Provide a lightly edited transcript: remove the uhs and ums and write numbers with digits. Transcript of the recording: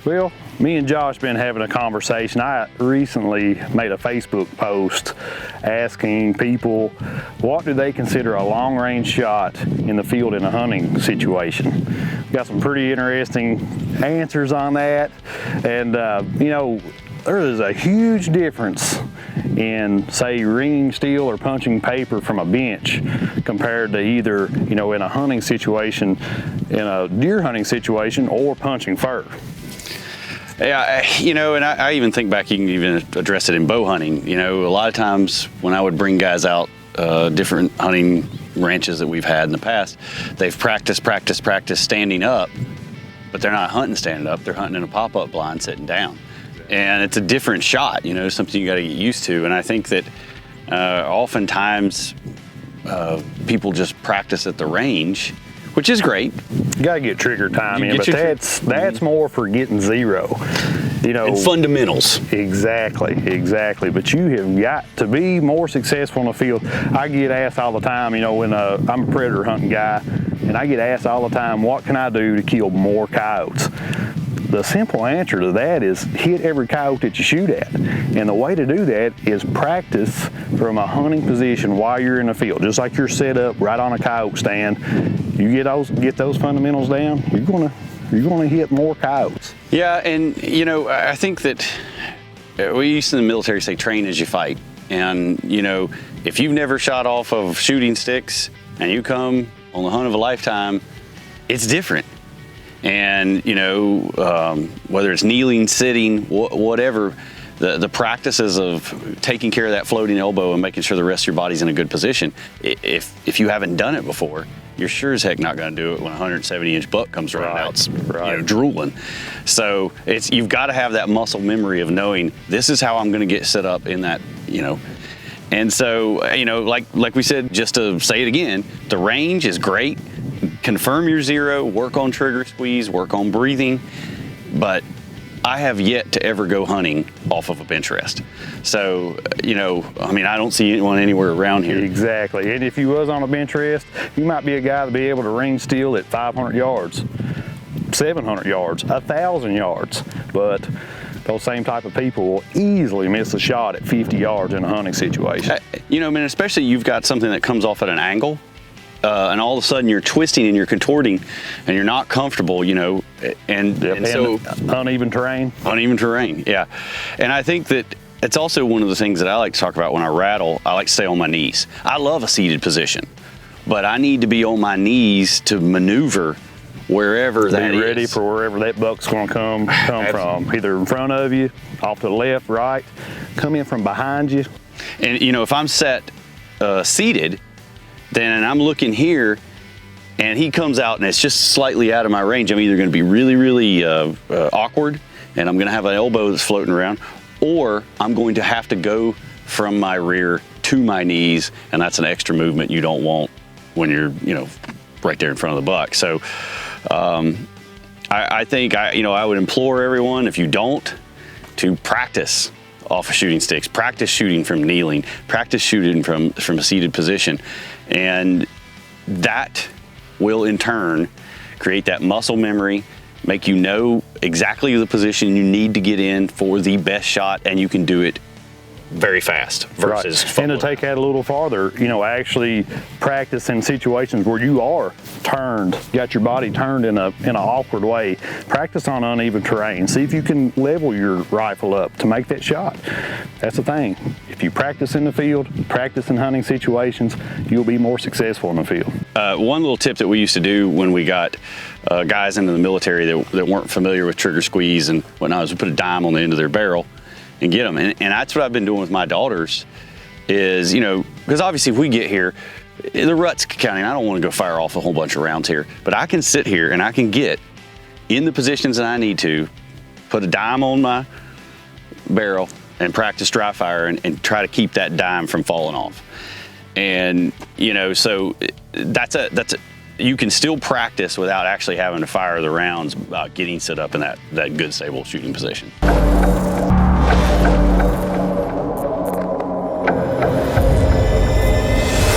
Well, me and Josh been having a conversation. I recently made a Facebook post asking people what do they consider a long-range shot in the field in a hunting situation. Got some pretty interesting answers on that, and you know, there is a huge difference in, say, ringing steel or punching paper from a bench compared to either, you know, in a hunting situation, in a deer hunting situation, or punching fur. Yeah, you know, and I even think back, you can even address it in bow hunting. You know, a lot of times when I would bring guys out, different hunting ranches that we've had in the past, they've practiced standing up, but they're not hunting standing up, they're hunting in a pop-up blind sitting down. And it's a different shot, you know, something you got to get used to. And I think that oftentimes people just practice at the range, which is great. You gotta get trigger time in, but that's more for getting zero. You know, and fundamentals. Exactly. But you have got to be more successful in the field. I get asked all the time, you know, when I'm a predator hunting guy, and I get asked all the time, what can I do to kill more coyotes? The simple answer to that is hit every coyote that you shoot at. And the way to do that is practice from a hunting position while you're in the field. Just like you're set up right on a coyote stand, you get those fundamentals down, you're gonna hit more coyotes. Yeah, and you know, I think that we used to in the military say train as you fight. And you know, if you've never shot off of shooting sticks and you come on the hunt of a lifetime, it's different. And you know, whether it's kneeling, sitting, whatever, the practices of taking care of that floating elbow and making sure the rest of your body's in a good position, if you haven't done it before, you're sure as heck not going to do it when a 170-inch buck comes running out, you know, drooling. So you've got to have that muscle memory of knowing this is how I'm going to get set up in that, you know. And so, you know, like we said, just to say it again, the range is great. Confirm your zero, work on trigger squeeze, work on breathing, but I have yet to ever go hunting off of a bench rest. So, you know, I mean, I don't see anyone anywhere around here. Exactly, and if you was on a bench rest, you might be a guy to be able to ring steel at 500 yards, 700 yards, 1,000 yards, but those same type of people will easily miss a shot at 50 yards in a hunting situation. You know, I mean, especially you've got something that comes off at an angle, and all of a sudden you're twisting and you're contorting and you're not comfortable, you know, and so uneven terrain. Uneven terrain, yeah. And I think that it's also one of the things that I like to talk about when I rattle. I like to stay on my knees. I love a seated position, but I need to be on my knees to maneuver wherever that is. Be ready for wherever that buck's going to come from, either in front of you, off to the left, right, come in from behind you. And you know, if I'm set seated, then I'm looking here and he comes out and it's just slightly out of my range, I'm either going to be really awkward and I'm going to have an elbow that's floating around, or I'm going to have to go from my rear to my knees, and that's an extra movement you don't want when you're, you know, right there in front of the buck. So I think I would implore everyone, if you don't, to practice off of shooting sticks, practice shooting from kneeling, practice shooting from a seated position. And that will in turn create that muscle memory, make you know exactly the position you need to get in for the best shot, and you can do it very fast versus And to take that a little farther, you know, actually practice in situations where you are turned, got your body turned in an awkward way. Practice on uneven terrain. See if you can level your rifle up to make that shot. That's the thing. If you practice in the field, practice in hunting situations, you'll be more successful in the field. One little tip that we used to do when we got guys into the military that weren't familiar with trigger squeeze and whatnot is we put a dime on the end of their barrel and get them. And that's what I've been doing with my daughters is, you know, because obviously if we get here, the rut's counting, I don't want to go fire off a whole bunch of rounds here, but I can sit here and I can get in the positions that I need to, put a dime on my barrel and practice dry fire and try to keep that dime from falling off. And, you know, so you can still practice without actually having to fire the rounds about getting set up in that good, stable shooting position.